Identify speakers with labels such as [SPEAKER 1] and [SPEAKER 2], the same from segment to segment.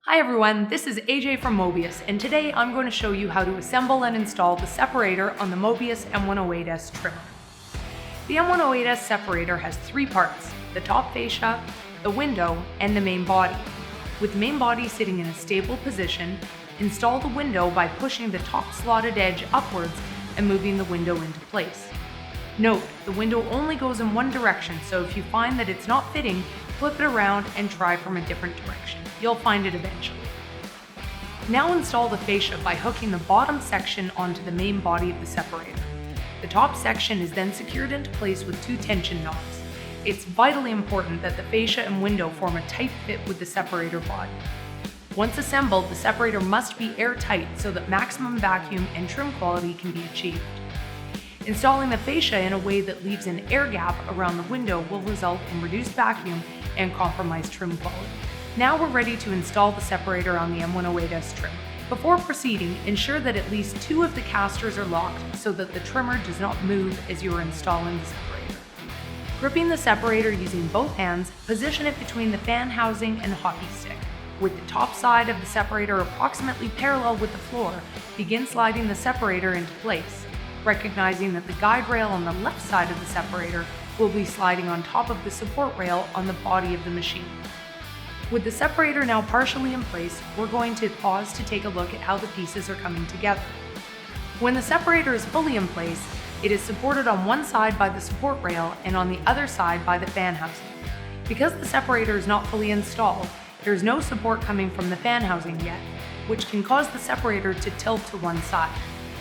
[SPEAKER 1] Hi everyone, this is AJ from Mobius, and today I'm going to show you how to assemble and install the separator on the Mobius M108S Trimmer. The M108S Separator has three parts: the top fascia, the window, and the main body. With the main body sitting in a stable position, install the window by pushing the top slotted edge upwards and moving the window into place. Note, the window only goes in one direction, so if you find that it's not fitting, flip it around and try from a different direction. You'll find it eventually. Now install the fascia by hooking the bottom section onto the main body of the separator. The top section is then secured into place with two tension knobs. It's vitally important that the fascia and window form a tight fit with the separator body. Once assembled, the separator must be airtight so that maximum vacuum and trim quality can be achieved. Installing the fascia in a way that leaves an air gap around the window will result in reduced vacuum and compromised trim quality. Now we're ready to install the separator on the M108S Trimmer. Before proceeding, ensure that at least two of the casters are locked so that the trimmer does not move as you are installing the separator. Gripping the separator using both hands, position it between the fan housing and hockey stick. With the top side of the separator approximately parallel with the floor, begin sliding the separator into place, recognizing that the guide rail on the left side of the separator will be sliding on top of the support rail on the body of the machine. With the separator now partially in place, we're going to pause to take a look at how the pieces are coming together. When the separator is fully in place, it is supported on one side by the support rail and on the other side by the fan housing. Because the separator is not fully installed, there is no support coming from the fan housing yet, which can cause the separator to tilt to one side.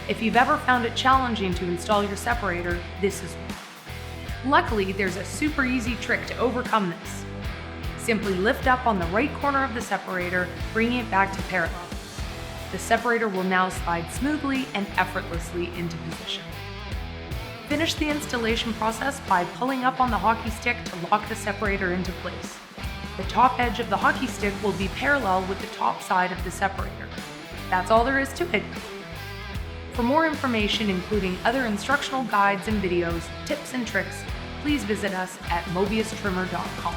[SPEAKER 1] If you've ever found it challenging to install your separator, this is one. Luckily, there's a super easy trick to overcome this. Simply lift up on the right corner of the separator, bringing it back to parallel. The separator will now slide smoothly and effortlessly into position. Finish the installation process by pulling up on the hockey stick to lock the separator into place. The top edge of the hockey stick will be parallel with the top side of the separator. That's all there is to it. For more information, including other instructional guides and videos, tips and tricks, please visit us at mobiustrimmer.com.